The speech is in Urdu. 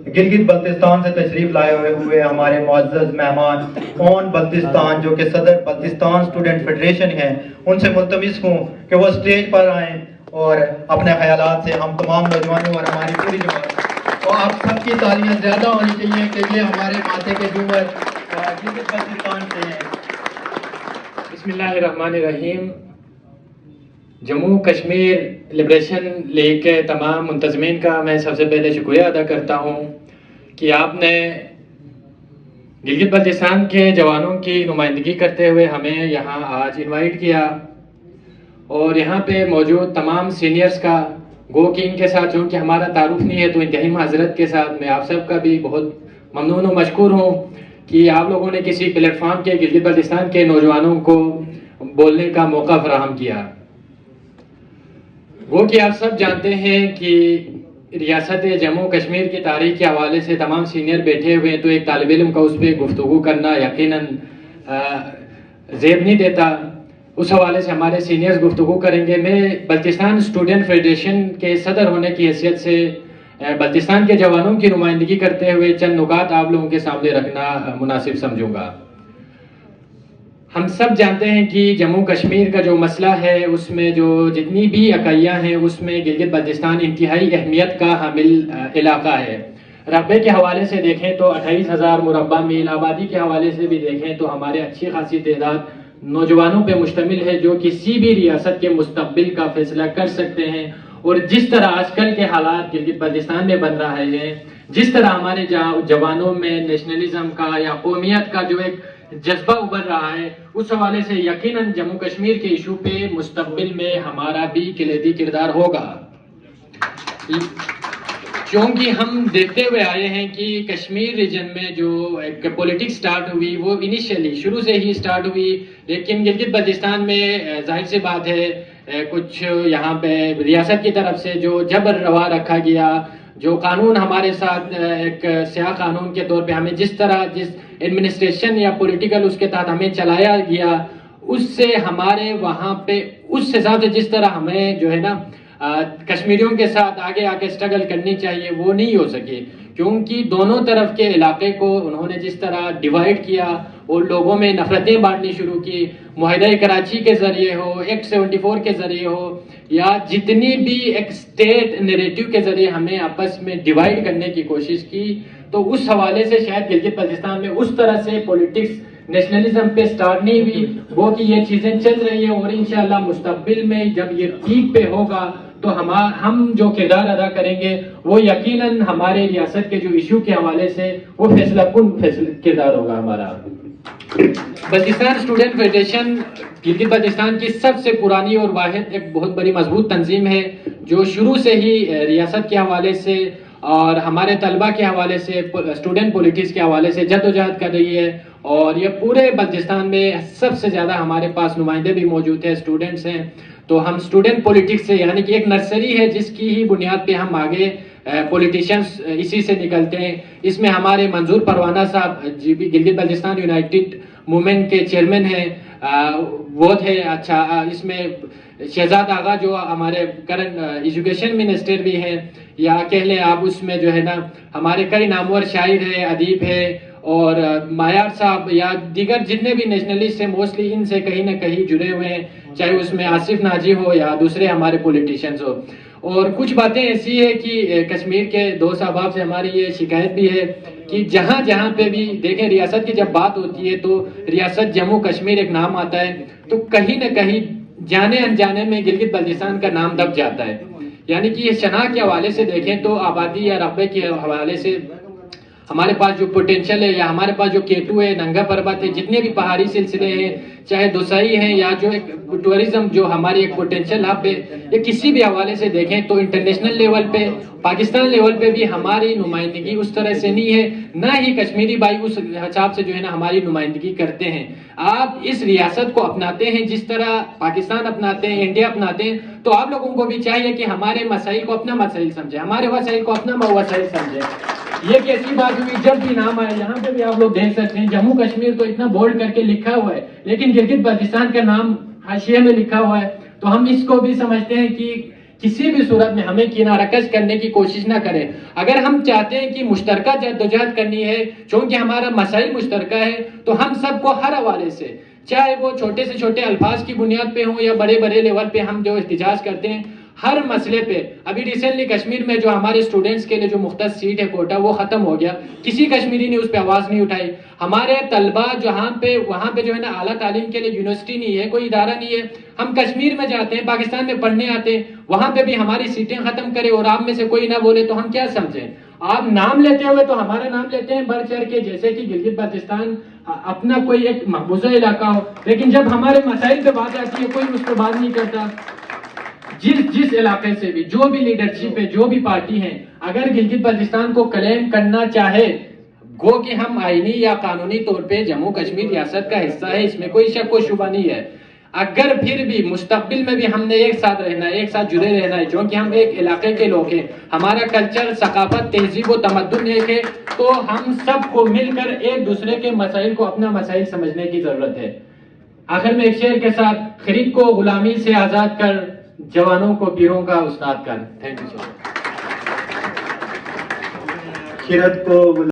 گلگت بلتستان سے تشریف لائے ہوئے ہمارے معزز مہمان اون بلتستان جو کہ صدر بلتستان اسٹوڈنٹ فیڈریشن ہیں، ان سے ملتمس ہوں کہ وہ اسٹیج پر آئیں اور اپنے خیالات سے ہم تمام نوجوانوں اور ہماری پوری جماعت اور آپ سب کی تالیاں زیادہ ہونی چاہیے کہ یہ ہمارے ماتھے کے جوہر گلگت بلتستان سے ہیں۔ بسم اللہ الرحمن الرحیم۔ جموں کشمیر لبریشن لیگ کے تمام منتظمین کا میں سب سے پہلے شکریہ ادا کرتا ہوں کہ آپ نے گلگت بلتستان کے جوانوں کی نمائندگی کرتے ہوئے ہمیں یہاں آج انوائٹ کیا، اور یہاں پہ موجود تمام سینئرز کا گو کہ ان کے ساتھ چونکہ ہمارا تعارف نہیں ہے تو انتہائی معذرت کے ساتھ میں آپ سب کا بھی بہت ممنون و مشکور ہوں کہ آپ لوگوں نے کسی پلیٹ فارم کے گلگت بلتستان کے نوجوانوں کو بولنے کا موقع فراہم کیا۔ وہ کہ آپ سب جانتے ہیں کہ ریاست جموں کشمیر کی تاریخ کے حوالے سے تمام سینئر بیٹھے ہوئے ہیں، تو ایک طالب علم کا اس پہ گفتگو کرنا یقیناً زیب نہیں دیتا۔ اس حوالے سے ہمارے سینئرز گفتگو کریں گے۔ میں بلتستان اسٹوڈنٹ فیڈریشن کے صدر ہونے کی حیثیت سے بلتستان کے جوانوں کی نمائندگی کرتے ہوئے چند نکات آپ لوگوں کے سامنے رکھنا مناسب سمجھوں گا۔ ہم سب جانتے ہیں کہ جموں کشمیر کا جو مسئلہ ہے اس میں جو جتنی بھی اکائیاں ہیں اس میں گلگت بلتستان انتہائی اہمیت کا حامل علاقہ ہے۔ رقبے کے حوالے سے دیکھیں تو 28,000 مربع میل، آبادی کے حوالے سے بھی دیکھیں تو ہمارے اچھی خاصی تعداد نوجوانوں پہ مشتمل ہے جو کسی بھی ریاست کے مستقبل کا فیصلہ کر سکتے ہیں۔ اور جس طرح آج کل کے حالات گلگت بلتستان میں بن رہے ہیں، جس طرح ہمارے جوانوں میں نیشنلزم کا یا قومیت کا جو ایک جذبہ ابھر رہا ہے، اس حوالے سے یقیناً جموں کشمیر کے ایشو پہ مستقبل میں ہمارا بھی کلیدی کردار ہوگا، کیونکہ ہم دیکھتے ہوئے آئے ہیں کہ کشمیر ریجن میں جو ایک پولیٹکس سٹارٹ ہوئی وہ انیشیلی شروع سے ہی سٹارٹ ہوئی، لیکن گلگت بلتستان میں ظاہر سی بات ہے کچھ یہاں پہ ریاست کی طرف سے جو جبر روا رکھا گیا، جو قانون ہمارے ساتھ ایک سیاہ قانون کے طور پہ ہمیں جس ایڈمنسٹریشن یا پولیٹیکل اس کے تحت ہمیں چلایا گیا، اس سے ہمارے وہاں پہ اس حساب سے جس طرح ہمیں جو ہے نا کشمیریوں کے ساتھ آگے آگے سٹرگل کرنی چاہیے وہ نہیں ہو سکی، کیونکہ دونوں طرف کے علاقے کو انہوں نے جس طرح ڈیوائیڈ کیا اور لوگوں میں نفرتیں بانٹنی شروع کی، معاہدہ کراچی کے ذریعے ہو، ایکٹ 74 کے ذریعے ہو، یا جتنی بھی ایک سٹیٹ نیریٹو کے ذریعے ہمیں آپس میں ڈیوائیڈ کرنے کی کوشش کی، تو اس حوالے سے شاید گلگت بلتستان میں اس طرح سے پولیٹکس نیشنلزم پہ سٹارٹ نہیں ہوئی، وہ کہ یہ چیزیں چل رہی ہیں، اور انشاءاللہ مستقبل میں جب یہ پیک پہ ہوگا تو ہم جو کردار ادا کریں گے وہ یقیناً ہمارے ریاست کے جو ایشو کے حوالے سے وہ فیصلہ کن کردار ہوگا ہمارا۔ بلتستان اسٹوڈنٹ فیڈریشن گلگت بلتستان کی سب سے پرانی اور واحد ایک بہت بڑی مضبوط تنظیم ہے جو شروع سے ہی ریاست کے حوالے سے اور ہمارے طلبہ کے حوالے سے اسٹوڈنٹ پولیٹکس کے حوالے سے جدوجہد کر رہی ہے، اور یہ پورے بلتستان میں سب سے زیادہ ہمارے پاس نمائندے بھی موجود ہیں، اسٹوڈنٹس ہیں، تو ہم اسٹوڈنٹ پولیٹکس سے یعنی کہ ایک نرسری ہے جس کی ہی بنیاد پہ ہم آگے پولیٹیشینز اسی سے نکلتے ہیں۔ اس میں ہمارے منظور پروانہ صاحب جی بھی گلگت بلتستان یونائٹڈ موومنٹ کے چیئرمین ہیں، وہ تھے۔ اچھا، اس میں شہزاد آغا جو ہمارے کرنٹ ایجوکیشن منسٹر بھی ہیں، یا کہہ لیں آپ اس میں جو ہے نا ہمارے کئی نامور شاعر ہیں، ادیب ہیں، اور مایار صاحب یا دیگر جتنے بھی نیشنلسٹ ہیں موسٹلی ان سے کہیں نہ کہیں جڑے ہوئے ہیں، چاہے اس میں آصف ناجی ہو یا دوسرے ہمارے پولیٹیشینز ہو۔ اور کچھ باتیں ایسی ہے کہ کشمیر کے دوست احباب سے ہماری یہ شکایت بھی ہے کہ جہاں جہاں پہ بھی دیکھیں ریاست کی جب بات ہوتی ہے تو ریاست جموں کشمیر ایک نام آتا ہے تو کہیں نہ کہیں جانے انجانے میں گلگت بلتستان کا نام دب جاتا ہے، یعنی کہ یہ شناخت کے حوالے سے دیکھیں تو آبادی یا رقبے کے حوالے سے ہمارے پاس جو پوٹینشل ہے، یا ہمارے پاس جو کیٹو ہے، ننگا پربت ہے، جتنے بھی پہاڑی سلسلے ہیں، چاہے دوسائی ہیں، یا جو ایک ٹورزم جو ہماری ایک پوٹینشل ہب ہے، یہ کسی بھی حوالے سے دیکھیں تو انٹرنیشنل لیول پہ پاکستان لیول پہ بھی ہماری نمائندگی اس طرح سے نہیں ہے، نہ ہی کشمیری بھائی اس حساب سے جو ہے نا ہماری نمائندگی کرتے ہیں۔ آپ اس ریاست کو اپناتے ہیں جس طرح پاکستان اپناتے ہیں، انڈیا اپناتے ہیں، تو آپ لوگوں کو بھی چاہیے کہ ہمارے مسائل کو اپنا مسائل سمجھیں، ہمارے وسائل کو اپنا وسائل سمجھیں۔ یہ کیسی بات ہوئی جب بھی نام آئے، یہاں پہ بھی آپ لوگ دیکھ سکتے ہیں جموں کشمیر تو اتنا بولڈ کر کے لکھا ہوا ہے، لیکن گلگت بلتستان کا نام حاشیے میں لکھا ہوا ہے، تو ہم اس کو بھی سمجھتے ہیں کہ کسی بھی صورت میں ہمیں کنارہ کش کرنے کی کوشش نہ کریں. اگر ہم چاہتے ہیں کہ مشترکہ جدوجہد کرنی ہے چونکہ ہمارا مسائل مشترکہ ہے تو ہم سب کو ہر حوالے سے چاہے وہ چھوٹے سے چھوٹے الفاظ کی بنیاد پہ ہوں یا بڑے بڑے لیول پہ ہم جو احتجاج کرتے ہیں ہر مسئلے پہ. ابھی ریسنٹلی کشمیر میں جو ہمارے اسٹوڈنٹس کے لیے جو مختص سیٹ ہے کوٹا وہ ختم ہو گیا, کسی کشمیری نے اس پہ آواز نہیں اٹھائی. ہمارے طلبہ جہاں پہ وہاں پہ جو ہے نا اعلیٰ تعلیم کے لیے یونیورسٹی نہیں ہے, کوئی ادارہ نہیں ہے, ہم کشمیر میں جاتے ہیں, پاکستان میں پڑھنے آتے ہیں, وہاں پہ بھی ہماری سیٹیں ختم کرے اور آپ میں سے کوئی نہ بولے تو ہم کیا سمجھیں. آپ نام لیتے ہوئے تو ہمارا نام لیتے ہیں بڑھ چڑھ کے, جیسے کہ گلگت بلتستان اپنا کوئی ایک مقبوضہ علاقہ ہو, لیکن جب ہمارے مسائل پہ بات آتی ہے کوئی اس پہ بات نہیں کرتا. جس علاقے سے بھی جو بھی لیڈرشپ ہے جو بھی پارٹی ہیں اگر گلگت بلتستان کو کلیم کرنا چاہے گو کہ ہم آئینی یا قانونی طور پہ جموں کشمیر ریاست کا حصہ ہے, اس میں کوئی شک و شبہ نہیں ہے. اگر پھر بھی مستقبل میں بھی ہم نے ایک ساتھ رہنا ہے, ایک ساتھ جڑے رہنا ہے, چونکہ ہم ایک علاقے کے لوگ ہیں, ہمارا کلچر, ثقافت, تہذیب و تمدن ایک ہے, تو ہم سب کو مل کر ایک دوسرے کے مسائل کو اپنا مسائل سمجھنے کی ضرورت ہے. آخر میں ایک شعر کے ساتھ, خرید کو غلامی سے آزاد کر, جوانوں کو پیروں کا استاد کر. تھینک یو سو مچ. خیرت کو